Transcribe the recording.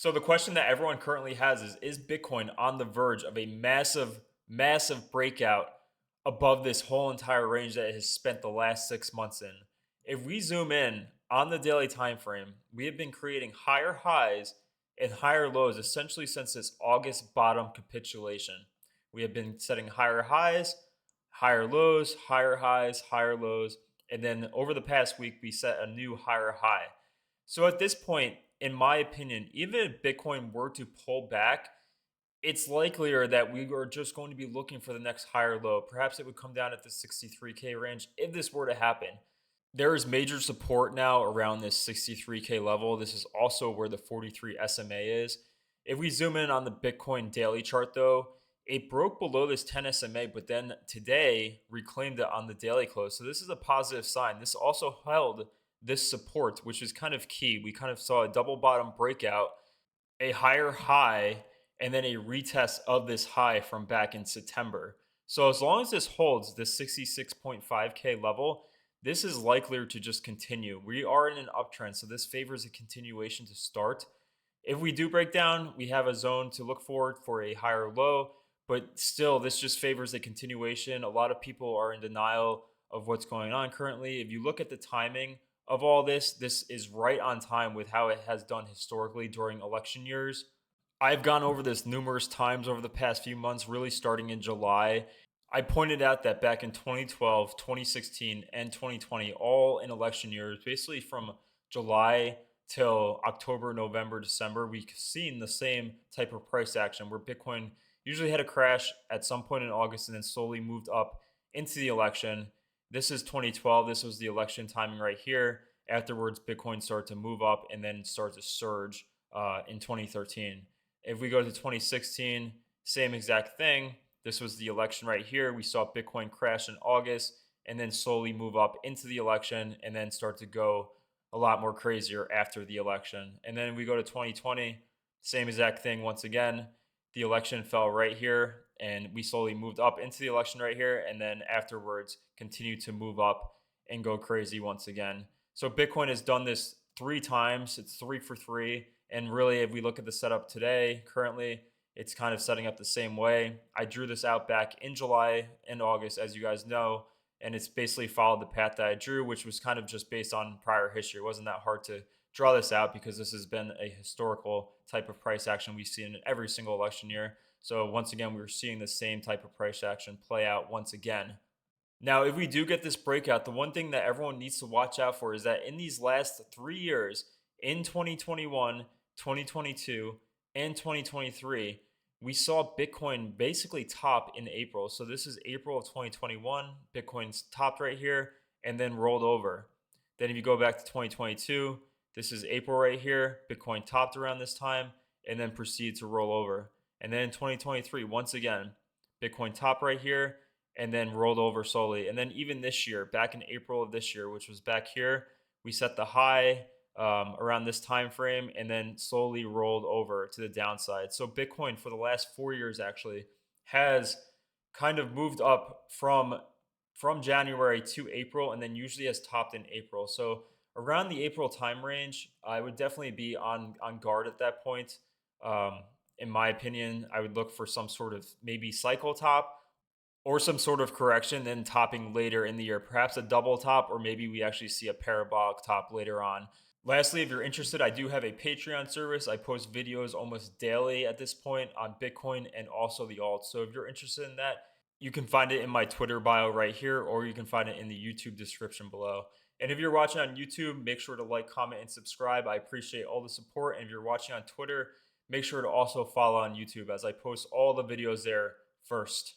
So the question that everyone currently has is Bitcoin on the verge of a massive, massive breakout above this whole entire range that it has spent the last 6 months in? If we zoom in on the daily time frame, we have been creating higher highs and higher lows essentially since this August bottom capitulation. We have been setting higher highs, higher lows, higher highs, higher lows, and then over the past week we set a new higher high. So at this point, in my opinion, even if Bitcoin were to pull back, it's likelier that we are just going to be looking for the next higher low. Perhaps it would come down at the 63K range if this were to happen. There is major support now around this 63K level. This is also where the 43 SMA is. If we zoom in on the Bitcoin daily chart, though, it broke below this 10 SMA, but then today reclaimed it on the daily close. So this is a positive sign. This also held this support, which is kind of key. We kind of saw a double bottom breakout, a higher high, and then a retest of this high from back in September. So as long as this holds this 66.5K level, this is likelier to just continue. We are in an uptrend, so this favors a continuation to start. If we do break down, we have a zone to look for a higher low, but still, this just favors a continuation. A lot of people are in denial of what's going on currently. If you look at the timing of all this, this is right on time with how it has done historically during election years. I've gone over this numerous times over the past few months, really starting in July. I pointed out that back in 2012, 2016, and 2020, all in election years, basically from July till October, November, December, we've seen the same type of price action where Bitcoin usually had a crash at some point in August and then slowly moved up into the election. This is 2012. This was the election timing right here. Afterwards, Bitcoin started to move up and then start to surge in 2013. If we go to 2016, same exact thing. This was the election right here. We saw Bitcoin crash in August and then slowly move up into the election and then start to go a lot more crazier after the election. And then we go to 2020, same exact thing once again. The election fell right here and we slowly moved up into the election right here and then afterwards continued to move up and go crazy once again. So Bitcoin has done this 3 times. It's 3 for 3. And really, if we look at the setup today, currently, it's kind of setting up the same way. I drew this out back in July and August, as you guys know, and it's basically followed the path that I drew, which was kind of just based on prior history. It wasn't that hard to draw this out because this has been a historical type of price action we've seen in every single election year. So once again, we're seeing the same type of price action play out once again. Now, if we do get this breakout, the one thing that everyone needs to watch out for is that in these last 3 years, in 2021, 2022, and 2023, we saw Bitcoin basically top in April. So this is April of 2021. Bitcoin's topped right here and then rolled over. Then if you go back to 2022, this is April right here. Bitcoin topped around this time and then proceeded to roll over. And then in 2023, once again, Bitcoin topped right here and then rolled over slowly. And then even this year, back in April of this year, which was back here, we set the high around this time frame and then slowly rolled over to the downside. So Bitcoin for the last 4 years actually has kind of moved up from January to April and then usually has topped in April. So around the April time range, I would definitely be on guard at that point. In my opinion, I would look for some sort of maybe cycle top or some sort of correction, then topping later in the year, perhaps a double top, or maybe we actually see a parabolic top later on. Lastly, if you're interested, I do have a Patreon service. I post videos almost daily at this point on Bitcoin and also the alt. So if you're interested in that, you can find it in my Twitter bio right here, or you can find it in the YouTube description below. And if you're watching on YouTube, make sure to like, comment, and subscribe. I appreciate all the support. And if you're watching on Twitter, make sure to also follow on YouTube as I post all the videos there first.